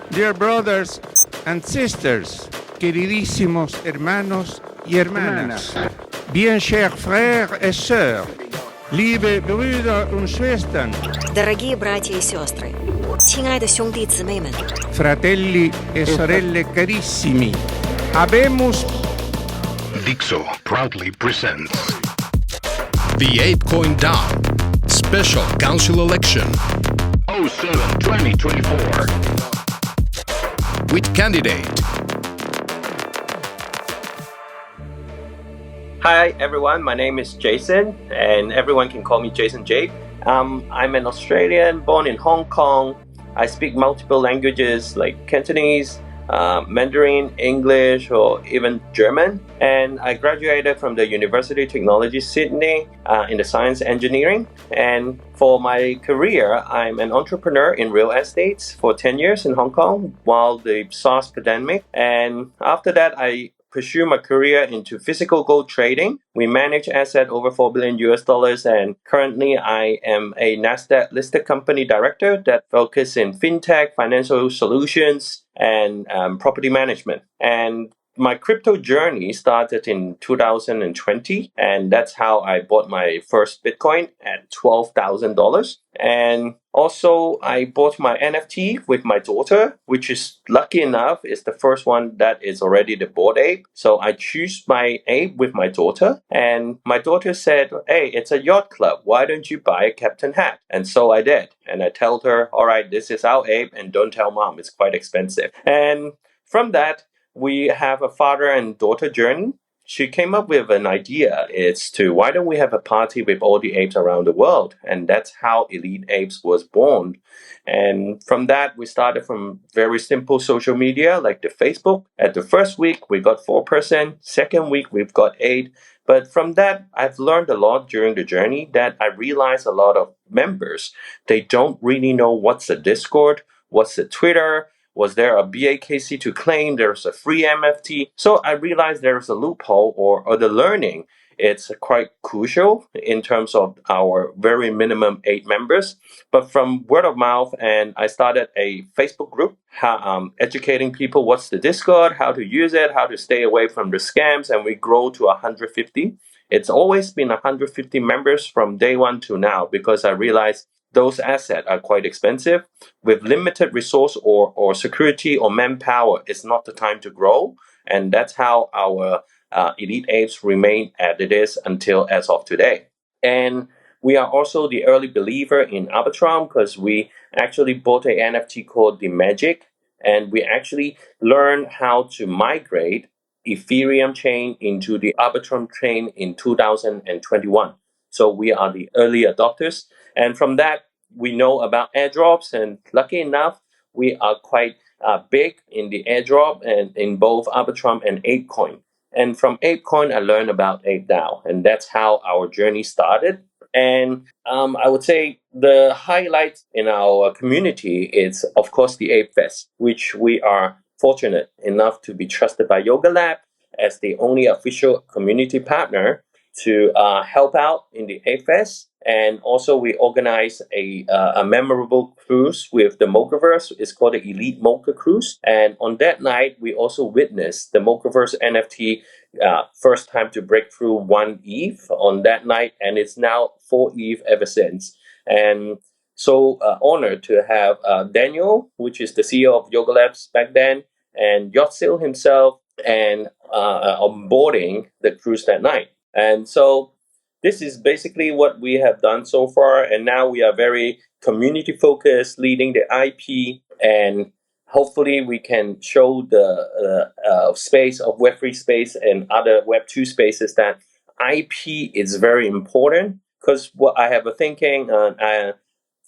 Dear brothers and sisters, queridísimos hermanos y hermanas, bien chers frères et sœurs, liebe Brüder und Schwestern, Дорогие братья и сестры, 亲爱的兄弟姊妹们， fratelli e sorelle carissimi, habemus Dixo proudly presents the ApeCoin DAO Special Council Election 07-2024 with candidate. Hi everyone, my name is Jason and everyone can call me Jason J. I'm an Australian born in Hong Kong. I speak multiple languages like Cantonese, Mandarin, English, or even German. And I graduated from the University of Technology Sydney in the science engineering. And for my career, I'm an entrepreneur in real estate for 10 years in Hong Kong while the SARS pandemic. And after that, I pursue my career into physical gold trading. We manage asset over $4 billion US dollars, and currently I am a Nasdaq listed company director that focuses in fintech, financial solutions, and property management. And my crypto journey started in 2020, and that's how I bought my first Bitcoin at $12,000. And also, I bought my NFT with my daughter, which is lucky enough is the first one that is already the Bored Ape. So I choose my ape with my daughter, and my daughter said, "Hey, it's a yacht club. Why don't you buy a captain hat?" And so I did. And I told her, "All right, this is our ape, and don't tell mom. It's quite expensive." And from that, we have a father and daughter journey. She came up with an idea. It's to, why don't we have a party with all the apes around the world? And that's how Elite Apes was born. And from that, we started from very simple social media like the Facebook. At the first week, we got 4%. Second week, we've got 8. But from that, I've learned a lot during the journey that I realized a lot of members, they don't really know what's a Discord, what's a Twitter. Was there a BAKC to claim? There's a free MFT. So I realized there's a loophole or the learning. It's quite crucial in terms of our very minimum 8 members. But from word of mouth, and I started a Facebook group, educating people what's the Discord, how to use it, how to stay away from the scams, and we grow to 150. It's always been 150 members from day one to now because I realized those assets are quite expensive. With limited resource or security or manpower, it's not the time to grow. And that's how our Elite Apes remain as it is until as of today. And we are also the early believer in Arbitrum because we actually bought an NFT called The Magic. And we actually learned how to migrate Ethereum chain into the Arbitrum chain in 2021. So we are the early adopters. And from that, we know about airdrops. And lucky enough, we are quite big in the airdrop and in both Arbitrum and ApeCoin. And from ApeCoin, I learned about ApeDAO. And that's how our journey started. And I would say the highlight in our community is, of course, the Ape Fest, which we are fortunate enough to be trusted by Yoga Lab as the only official community partner to help out in the Ape Fest. And also we organize a memorable cruise with the Mochaverse. It's called the Elite Mocha Cruise. And on that night, we also witnessed the Mochaverse NFT first time to break through 1 ETH on that night. And it's now 4 ETH ever since. And so honored to have Daniel, which is the CEO of Yoga Labs back then, and Yotsil himself, and onboarding the cruise that night. And so this is basically what we have done so far. And now we are very community focused, leading the IP, and hopefully we can show the space of Web3 space and other Web2 spaces that IP is very important. Because what I have a thinking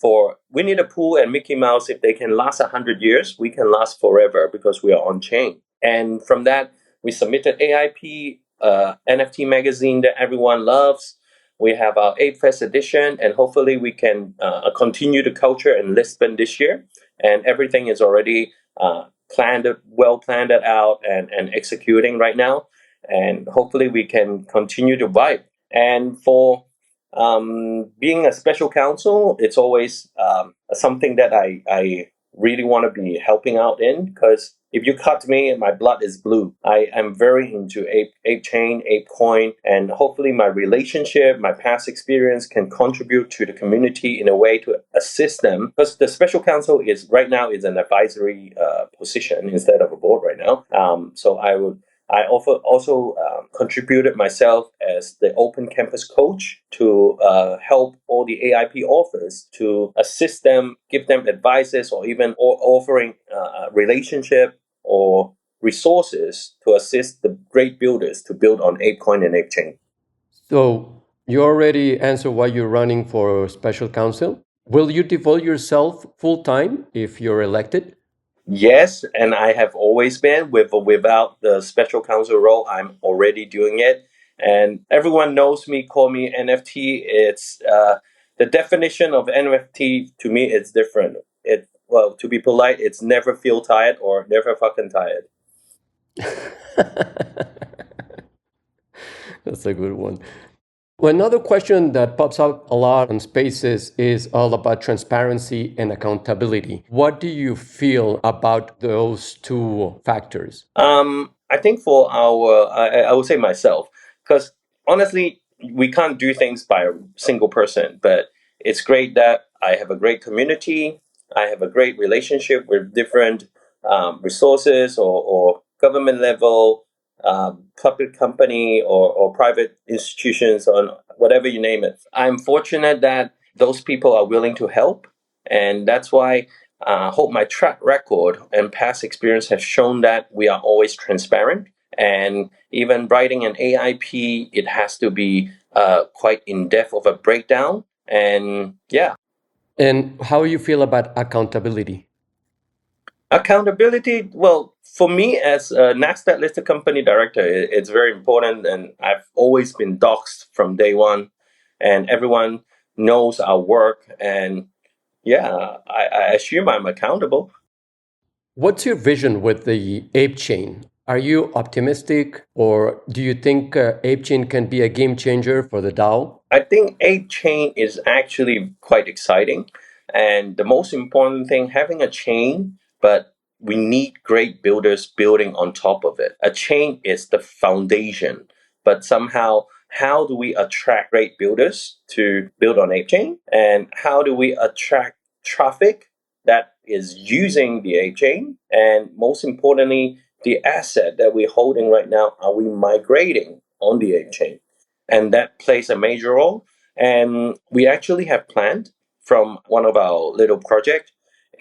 for Winnie the Pooh and Mickey Mouse, if they can last 100 years, we can last forever because we are on chain. And from that, we submitted AIP, NFT magazine that everyone loves. We have our Ape Fest edition, and hopefully we can continue the culture in Lisbon this year. And everything is already well planned out and executing right now. And hopefully we can continue to vibe. And for being a special counsel, it's always something that I really want to be helping out in, because if you cut me, my blood is blue. I am very into Ape Chain, ApeCoin, and hopefully my relationship, my past experience can contribute to the community in a way to assist them. Because the special counsel is right now is an advisory position instead of a board right now. I also contributed myself as the open campus coach to help all the AIP authors to assist them, give them advices, or even offering relationship or resources to assist the great builders to build on ApeCoin and ApeChain. So you already answered why you're running for special counsel. Will you devote yourself full time if you're elected? Yes, and I have always been without the special counsel role. I'm already doing it, and everyone knows me. Call me NFT. It's the definition of NFT to me. It's different. To be polite, it's never feel tired or never fucking tired. That's a good one. Well, another question that pops up a lot on Spaces is all about transparency and accountability. What do you feel about those two factors? I think for I would say myself, because honestly, we can't do things by a single person, but it's great that I have a great community. I have a great relationship with different resources or government level, public company or private institutions, on whatever you name it. I'm fortunate that those people are willing to help, and that's why hope my track record and past experience have shown that we are always transparent. And even writing an AIP, it has to be quite in depth of a breakdown. And yeah. And how you feel about accountability? Accountability, well, for me as a NASDAQ listed company director, it's very important. And I've always been doxxed from day one. And everyone knows our work. And yeah, I assume I'm accountable. What's your vision with the Ape Chain? Are you optimistic, or do you think Ape Chain can be a game changer for the DAO? I think Ape Chain is actually quite exciting. And the most important thing, having a chain, but we need great builders building on top of it. A chain is the foundation, but somehow, how do we attract great builders to build on Ape Chain? And how do we attract traffic that is using the Ape Chain? And most importantly, the asset that we're holding right now, are we migrating on the Ape Chain? And that plays a major role. And we actually have planned from one of our little projects,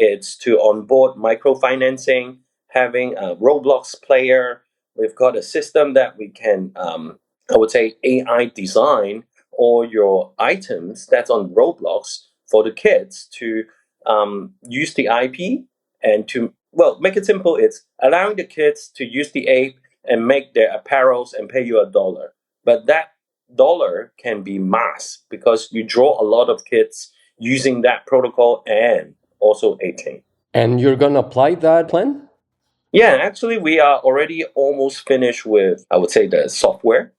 it's to onboard microfinancing, having a Roblox player. We've got a system that we can, I would say, AI design all your items that's on Roblox for the kids to use the IP and to, well, make it simple. It's allowing the kids to use the ape and make their apparels and pay you $1. But that dollar can be mass because you draw a lot of kids using that protocol and also ApeChain. And you're going to apply that plan? Yeah, actually, we are already almost finished with, I would say, the software.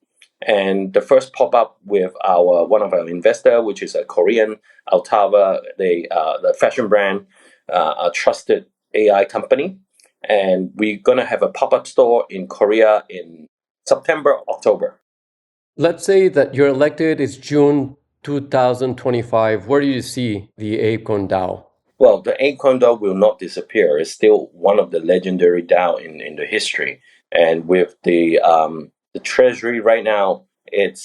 And the first pop up with our one of our investor, which is a Korean Altava, the fashion brand, a trusted AI company. And we're gonna have a pop up store in Korea in September, October. Let's say that you're elected, it's June 2025. Where do you see the ApeCoin DAO? Well, the ApeCoin DAO will not disappear. It's still one of the legendary DAO in the history. And with the treasury right now, it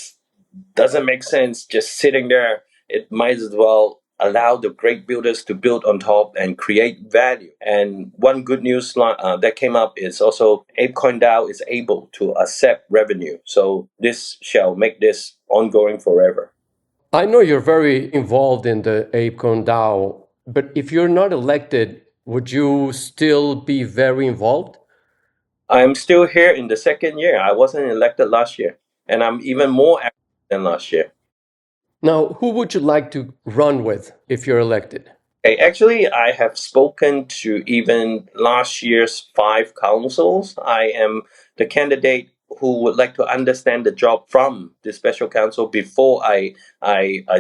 doesn't make sense just sitting there. It might as well allow the great builders to build on top and create value. And one good news that came up is also ApeCoin DAO is able to accept revenue. So this shall make this ongoing forever. I know you're very involved in the ApeCoin DAO, but if you're not elected, would you still be very involved? I'm still here in the second year. I wasn't elected last year, and I'm even more active than last year. Now, who would you like to run with if you're elected? Hey, actually, I have spoken to even last year's 5 councils. I am the candidate who would like to understand the job from the special council before I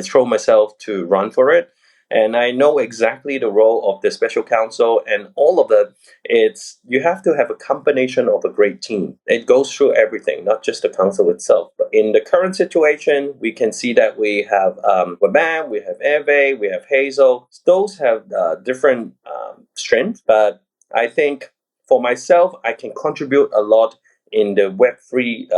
throw myself to run for it. And I know exactly the role of the special counsel and all of that. It's you have to have a combination of a great team. It goes through everything, not just the council itself. But in the current situation, we can see that we have Wabam, we have Eve, we have Hazel. Those have different strengths, but I think for myself, I can contribute a lot in the Web3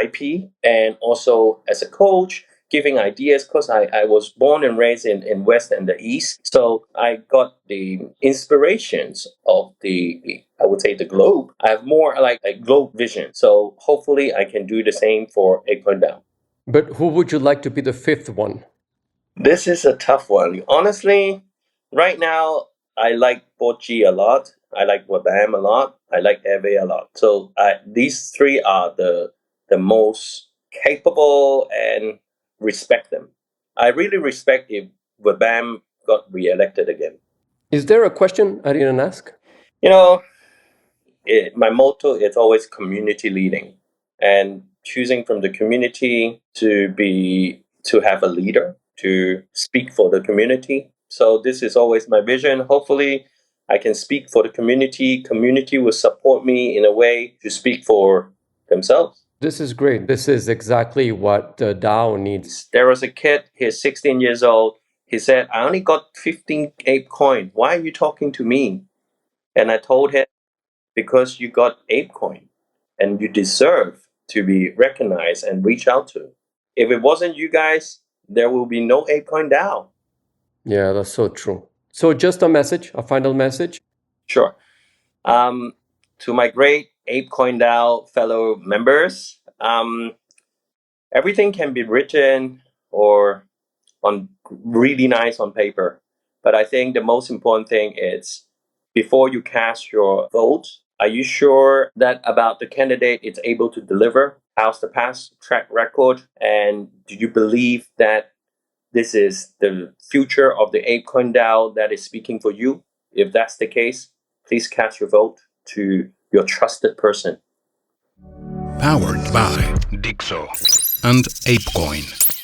IP and also as a coach giving ideas because I was born and raised in West and the East. So I got the inspirations of I would say the globe. I have more like a globe vision. So hopefully I can do the same for ApeCoin DAO. But who would you like to be the fifth one? This is a tough one. Honestly, right now, I like Bochi a lot. I like Wabam a lot. I like Eve a lot. So these three are the most capable and respect them. I really respect if Wabam got re-elected again. Is there a question I didn't ask? You know, my motto is always community leading and choosing from the community to have a leader to speak for the community. So this is always my vision. Hopefully I can speak for the community will support me in a way to speak for themselves. This is great. This is exactly what the DAO needs. There was a kid, he's 16 years old. He said, I only got 15 ApeCoin. Why are you talking to me? And I told him, because you got ApeCoin and you deserve to be recognized and reached out to. If it wasn't you guys, there will be no ApeCoin DAO. Yeah, that's so true. So just a final message. Sure. To my great ApeCoin DAO fellow members, everything can be written or on really nice on paper. But I think the most important thing is before you cast your vote, are you sure that about the candidate is able to deliver? How's the past track record? And do you believe that this is the future of the ApeCoin DAO that is speaking for you? If that's the case, please cast your vote to your trusted person. Powered by Dixo and ApeCoin.